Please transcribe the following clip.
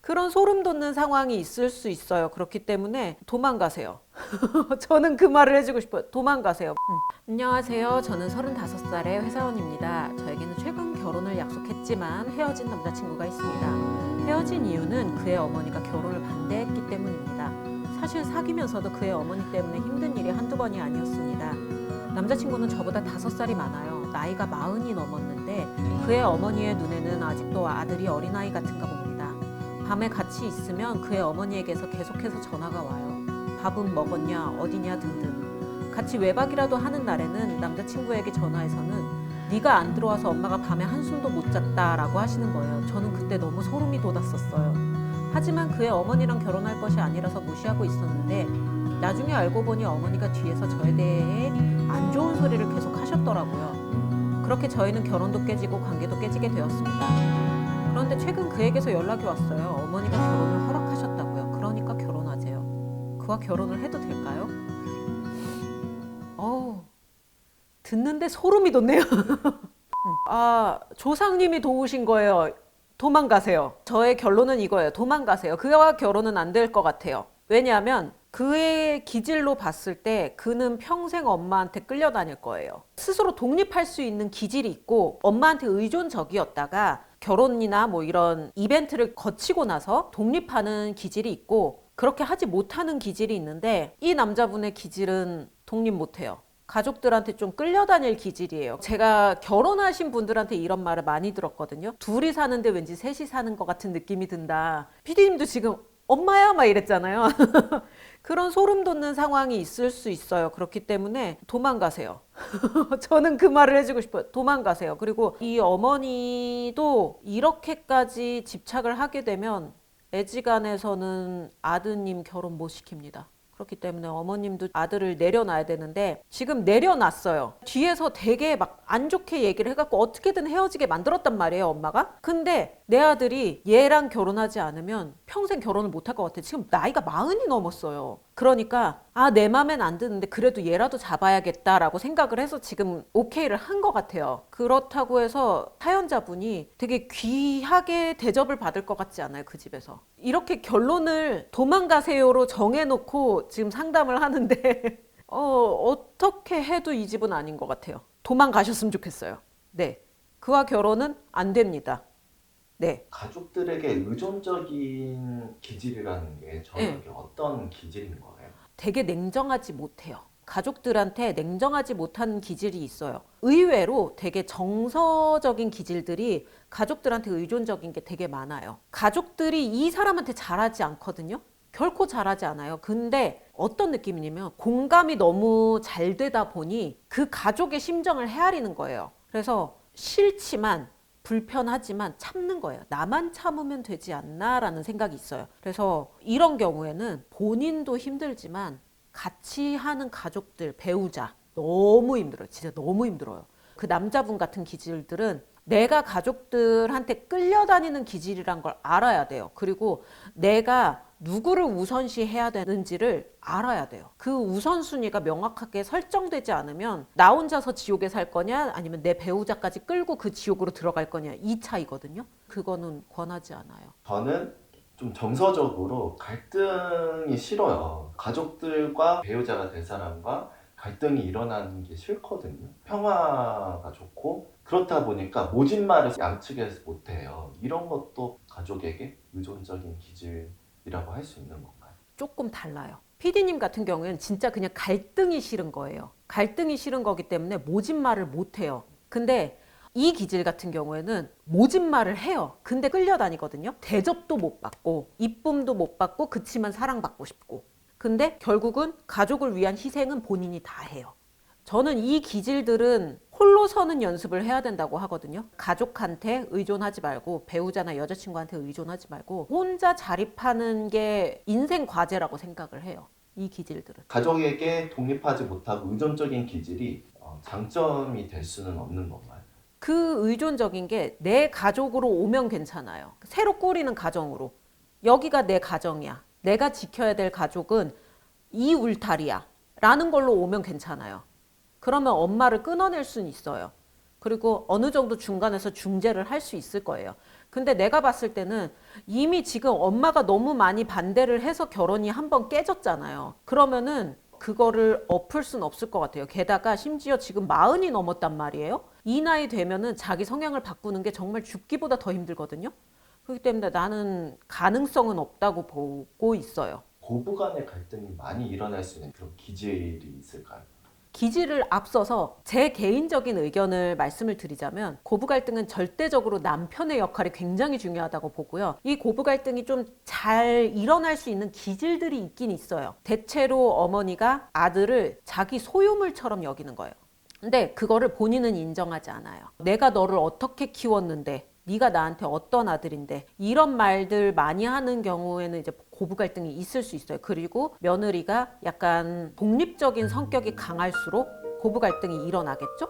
그런 소름 돋는 상황이 있을 수 있어요. 그렇기 때문에 도망가세요. 저는 그 말을 해주고 싶어요. 도망가세요. 안녕하세요. 저는 35살의 회사원입니다. 저에게는 최근 결혼을 약속했지만 헤어진 남자친구가 있습니다. 헤어진 이유는 그의 어머니가 결혼을 반대했기 때문입니다. 사실 사귀면서도 그의 어머니 때문에 힘든 일이 한두 번이 아니었습니다. 남자친구는 저보다 5살이 많아요. 나이가 40이 넘었는데 그의 어머니의 눈에는 아직도 아들이 어린아이 같은가 봅니다. 밤에 같이 있으면 그의 어머니에게서 계속해서 전화가 와요. 밥은 먹었냐, 어디냐 등등. 같이 외박이라도 하는 날에는 남자친구에게 전화해서는 네가 안 들어와서 엄마가 밤에 한숨도 못 잤다라고 하시는 거예요. 저는 그때 너무 소름이 돋았었어요. 하지만 그의 어머니랑 결혼할 것이 아니라서 무시하고 있었는데 나중에 알고 보니 어머니가 뒤에서 저에 대해 안 좋은 소리를 계속 하셨더라고요. 그렇게 저희는 결혼도 깨지고 관계도 깨지게 되었습니다. 그런데 최근 그에게서 연락이 왔어요. 어머니가 결혼을 허락하셨다고요. 그러니까 결혼하세요. 그와 결혼을 해도 될까요? 듣는데 소름이 돋네요. 조상님이 도우신 거예요. 도망가세요. 저의 결론은 이거예요. 도망가세요. 그와 결혼은 안 될 것 같아요. 왜냐하면 그의 기질로 봤을 때 그는 평생 엄마한테 끌려다닐 거예요. 스스로 독립할 수 있는 기질이 있고 엄마한테 의존적이었다가 결혼이나 뭐 이런 이벤트를 거치고 나서 독립하는 기질이 있고 그렇게 하지 못하는 기질이 있는데 이 남자분의 기질은 독립 못해요. 가족들한테 좀 끌려다닐 기질이에요. 제가 결혼하신 분들한테 이런 말을 많이 들었거든요. 둘이 사는데 왠지 셋이 사는 것 같은 느낌이 든다. PD님도 지금 엄마야 막 이랬잖아요. 그런 소름 돋는 상황이 있을 수 있어요. 그렇기 때문에 도망가세요. 저는 그 말을 해주고 싶어요. 도망가세요. 그리고 이 어머니도 이렇게까지 집착을 하게 되면 애지간해서는 아드님 결혼 못 시킵니다. 그렇기 때문에 어머님도 아들을 내려놔야 되는데 지금 내려놨어요. 뒤에서 되게 막 안 좋게 얘기를 해갖고 어떻게든 헤어지게 만들었단 말이에요, 엄마가. 근데 내 아들이 얘랑 결혼하지 않으면 평생 결혼을 못할 것 같아. 지금 나이가 40이 넘었어요. 그러니까 내 맘엔 안 드는데 그래도 얘라도 잡아야겠다라고 생각을 해서 지금 오케이를 한 것 같아요. 그렇다고 해서 사연자분이 되게 귀하게 대접을 받을 것 같지 않아요, 그 집에서. 이렇게 결론을 도망가세요로 정해놓고 지금 상담을 하는데 어떻게 해도 이 집은 아닌 것 같아요. 도망가셨으면 좋겠어요. 네, 그와 결혼은 안 됩니다. 네. 가족들에게 의존적인 기질이라는 게 정확히 네. 어떤 기질인 거예요? 되게 냉정하지 못해요. 가족들한테 냉정하지 못한 기질이 있어요. 의외로 되게 정서적인 기질들이 가족들한테 의존적인 게 되게 많아요. 가족들이 이 사람한테 잘하지 않거든요. 결코 잘하지 않아요. 근데 어떤 느낌이냐면 공감이 너무 잘 되다 보니 그 가족의 심정을 헤아리는 거예요. 그래서 싫지만 불편하지만 참는 거예요. 나만 참으면 되지 않나 라는 생각이 있어요. 그래서 이런 경우에는 본인도 힘들지만 같이 하는 가족들, 배우자 너무 힘들어요. 진짜 너무 힘들어요. 그 남자분 같은 기질들은 내가 가족들한테 끌려다니는 기질이란 걸 알아야 돼요. 그리고 내가 누구를 우선시 해야 되는지를 알아야 돼요. 그 우선순위가 명확하게 설정되지 않으면 나 혼자서 지옥에 살 거냐 아니면 내 배우자까지 끌고 그 지옥으로 들어갈 거냐 이 차이거든요. 그거는 권하지 않아요. 저는 좀 정서적으로 갈등이 싫어요. 가족들과 배우자가 될 사람과 갈등이 일어나는 게 싫거든요. 평화가 좋고 그렇다 보니까 모진 말을 양측에서 못해요. 이런 것도 가족에게 의존적인 기질이라고 할 수 있는 건가요? 조금 달라요. PD님 같은 경우에는 진짜 그냥 갈등이 싫은 거예요. 갈등이 싫은 거기 때문에 모진 말을 못 해요. 근데 이 기질 같은 경우에는 모진 말을 해요. 근데 끌려다니거든요. 대접도 못 받고 이쁨도 못 받고 그치만 사랑받고 싶고. 근데 결국은 가족을 위한 희생은 본인이 다 해요. 저는 이 기질들은 홀로 서는 연습을 해야 된다고 하거든요. 가족한테 의존하지 말고 배우자나 여자친구한테 의존하지 말고 혼자 자립하는 게 인생 과제라고 생각을 해요. 이 기질들은. 가족에게 독립하지 못하고 의존적인 기질이 장점이 될 수는 없는 건가요? 그 의존적인 게 내 가족으로 오면 괜찮아요. 새로 꾸리는 가정으로. 여기가 내 가정이야. 내가 지켜야 될 가족은 이 울타리야. 라는 걸로 오면 괜찮아요. 그러면 엄마를 끊어낼 수는 있어요. 그리고 어느 정도 중간에서 중재를 할 수 있을 거예요. 근데 내가 봤을 때는 이미 지금 엄마가 너무 많이 반대를 해서 결혼이 한번 깨졌잖아요. 그러면은 그거를 엎을 순 없을 것 같아요. 게다가 심지어 지금 40이 넘었단 말이에요. 이 나이 되면은 자기 성향을 바꾸는 게 정말 죽기보다 더 힘들거든요. 그렇기 때문에 나는 가능성은 없다고 보고 있어요. 고부 간의 갈등이 많이 일어날 수 있는 그런 기질이 있을까요? 기질을 앞서서 제 개인적인 의견을 말씀을 드리자면 고부 갈등은 절대적으로 남편의 역할이 굉장히 중요하다고 보고요. 이 고부 갈등이 좀 잘 일어날 수 있는 기질들이 있긴 있어요. 대체로 어머니가 아들을 자기 소유물처럼 여기는 거예요. 근데 그거를 본인은 인정하지 않아요. 내가 너를 어떻게 키웠는데 네가 나한테 어떤 아들인데 이런 말들 많이 하는 경우에는 이제 고부 갈등이 있을 수 있어요. 그리고 며느리가 약간 독립적인 성격이 강할수록 고부 갈등이 일어나겠죠?